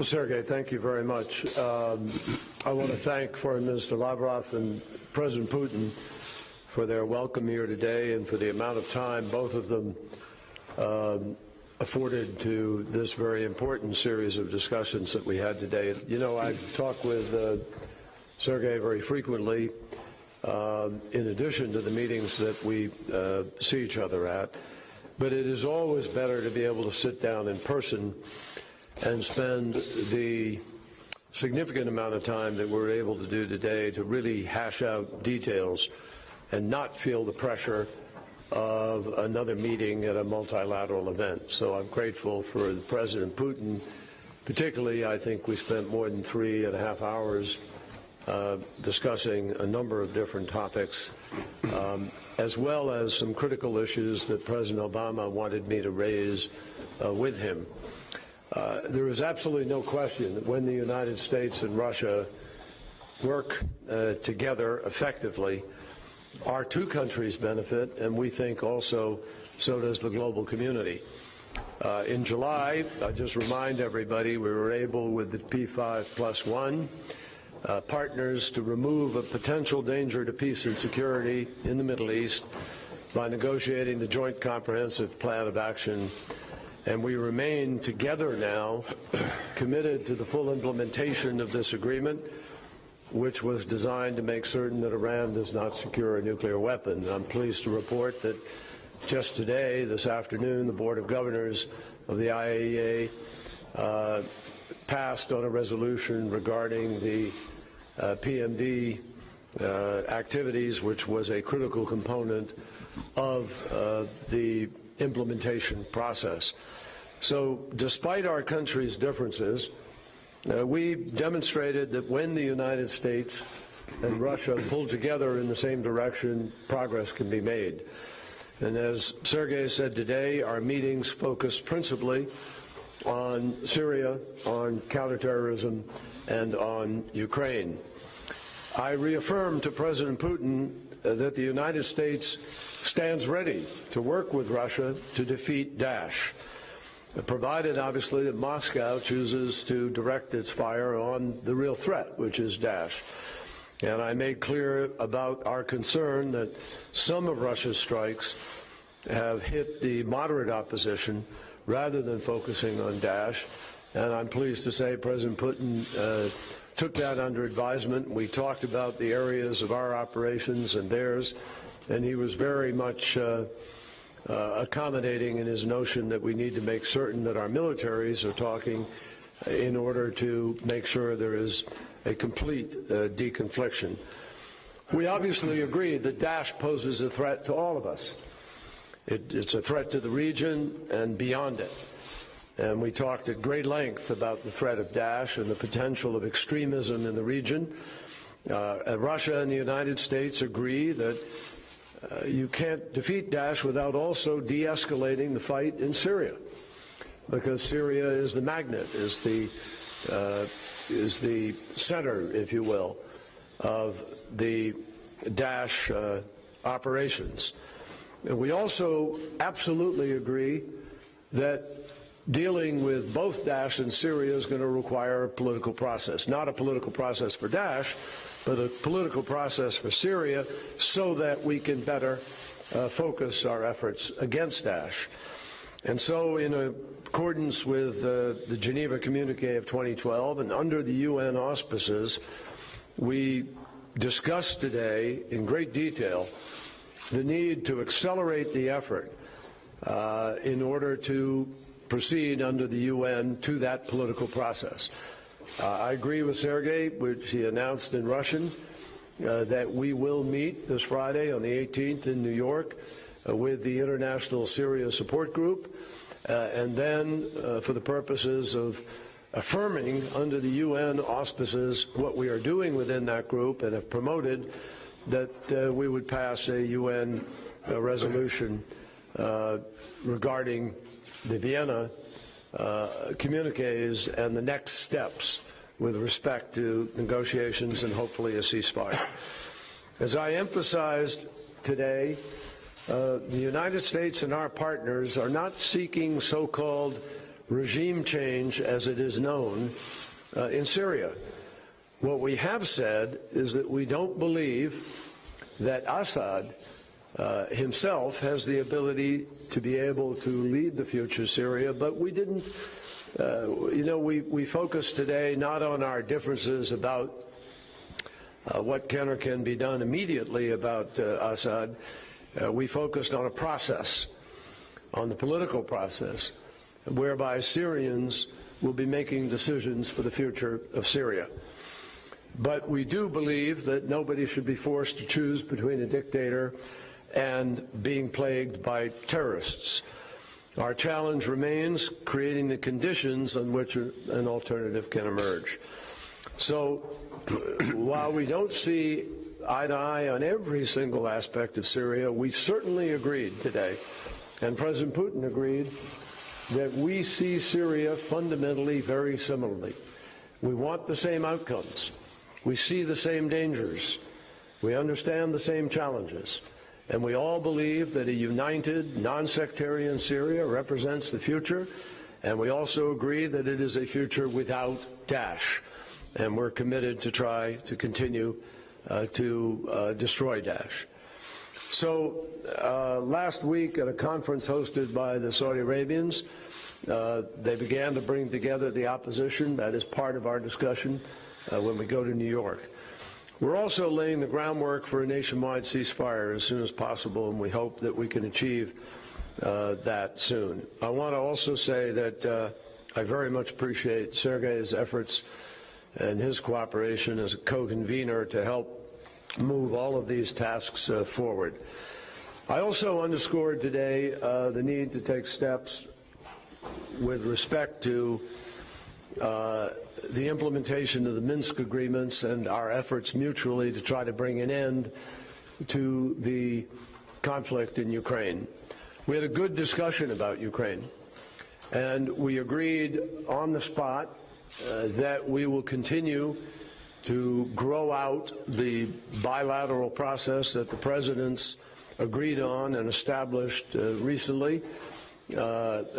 Well, Sergei, thank you very much. I want to thank Foreign Minister Lavrov and President Putin for their welcome here today and for the amount of time both of them afforded to this very important series of discussions that we had today. You know, I talk with Sergei very frequently, in addition to the meetings that we see each other at, but it is always better to be able to sit down in person and spend the significant amount of time that we're able to do today to really hash out details and not feel the pressure of another meeting at a multilateral event. So I'm grateful for President Putin. Particularly, I think we spent more than 3.5 hours discussing a number of different topics, as well as some critical issues that President Obama wanted me to raise with him. There is absolutely no question that when the United States and Russia work together effectively, our two countries benefit, and we think also so does the global community. In July, I just remind everybody, we were able with the P5+1 partners to remove a potential danger to peace and security in the Middle East by negotiating the Joint Comprehensive Plan of Action. And we remain together now committed to the full implementation of this agreement, which was designed to make certain that Iran does not secure a nuclear weapon. I'm pleased to report that just today, this afternoon, the Board of Governors of the IAEA passed on a resolution regarding the PMD activities, which was a critical component of the implementation process. So despite our country's differences, we demonstrated that when the United States and Russia pull together in the same direction, progress can be made. And as Sergei said today, our meetings focused principally on Syria, on counterterrorism, and on Ukraine. I reaffirmed to President Putin that the United States stands ready to work with Russia to defeat Daesh, provided, obviously, that Moscow chooses to direct its fire on the real threat, which is Daesh. And I made clear about our concern that some of Russia's strikes have hit the moderate opposition rather than focusing on Daesh. And I'm pleased to say President Putin took that under advisement. We talked about the areas of our operations and theirs, and he was very much accommodating in his notion that we need to make certain that our militaries are talking in order to make sure there is a complete deconfliction. We obviously agree that Daesh poses a threat to all of us. It's a threat to the region and beyond it. And we talked at great length about the threat of Daesh and the potential of extremism in the region. Russia and the United States agree that you can't defeat Daesh without also de-escalating the fight in Syria, because Syria is the magnet, is the center, if you will, of the Daesh operations. And we also absolutely agree that dealing with both Daesh and Syria is going to require a political process. Not a political process for Daesh, but a political process for Syria so that we can better focus our efforts against Daesh. And so in accordance with the Geneva Communique of 2012 and under the UN auspices, we discussed today in great detail the need to accelerate the effort in order to proceed under the UN to that political process. I agree with Sergei, which he announced in Russian, that we will meet this Friday on the 18th in New York with the International Syria Support Group, and then for the purposes of affirming under the UN auspices what we are doing within that group, and have promoted that we would pass a UN resolution regarding the Vienna communiques and the next steps with respect to negotiations and hopefully a ceasefire. As I emphasized today, the United States and our partners are not seeking so-called regime change as it is known in Syria. What we have said is that we don't believe that Assad himself has the ability to be able to lead the future Syria, but we didn't, we focused today not on our differences about what can or can be done immediately about Assad. We focused on a process, on the political process, whereby Syrians will be making decisions for the future of Syria. But we do believe that nobody should be forced to choose between a dictator and being plagued by terrorists. Our challenge remains creating the conditions on which an alternative can emerge. So while we don't see eye to eye on every single aspect of Syria, we certainly agreed today, and President Putin agreed, that we see Syria fundamentally very similarly. We want the same outcomes. We see the same dangers. We understand the same challenges. And we all believe that a united, non-sectarian Syria represents the future. And we also agree that it is a future without Daesh. And we're committed to try to continue to destroy Daesh. So last week at a conference hosted by the Saudi Arabians, they began to bring together the opposition. That is part of our discussion when we go to New York. We're also laying the groundwork for a nationwide ceasefire as soon as possible, and we hope that we can achieve that soon. I want to also say that I very much appreciate Sergei's efforts and his cooperation as a co-convener to help move all of these tasks forward. I also underscored today the need to take steps with respect to the implementation of the Minsk agreements and our efforts mutually to try to bring an end to the conflict in Ukraine. We had a good discussion about Ukraine, and we agreed on the spot that we will continue to grow out the bilateral process that the presidents agreed on and established recently,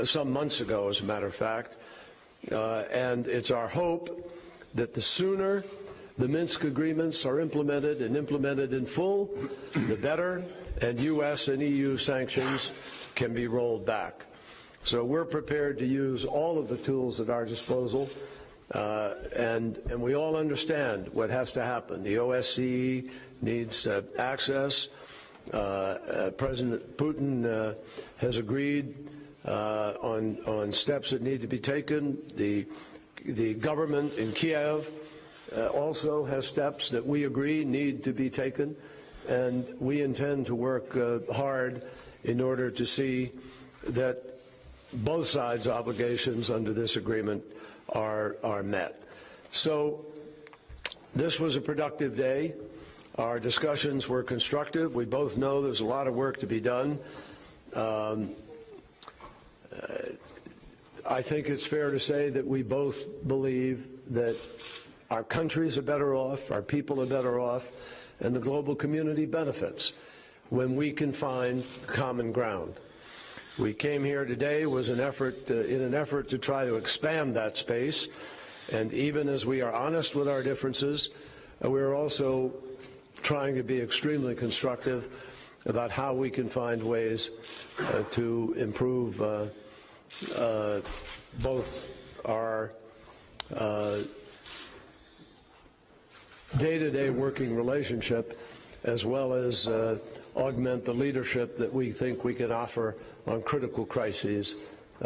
some months ago, as a matter of fact. And it's our hope that the sooner the Minsk agreements are implemented and implemented in full, the better, and U.S. and EU sanctions can be rolled back. So we're prepared to use all of the tools at our disposal, and we all understand what has to happen. The OSCE needs access. President Putin has agreed on steps that need to be taken. The government in Kiev also has steps that we agree need to be taken, and we intend to work hard in order to see that both sides' obligations under this agreement are met. So this was a productive day. Our discussions were constructive. We both know there's a lot of work to be done. I think it's fair to say that we both believe that our countries are better off, our people are better off, and the global community benefits when we can find common ground. We came here today was in an effort to try to expand that space, and even as we are honest with our differences, we're also trying to be extremely constructive about how we can find ways to improve both our day-to-day working relationship as well as augment the leadership that we think we can offer on critical crises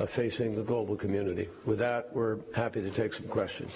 facing the global community. With that, we're happy to take some questions.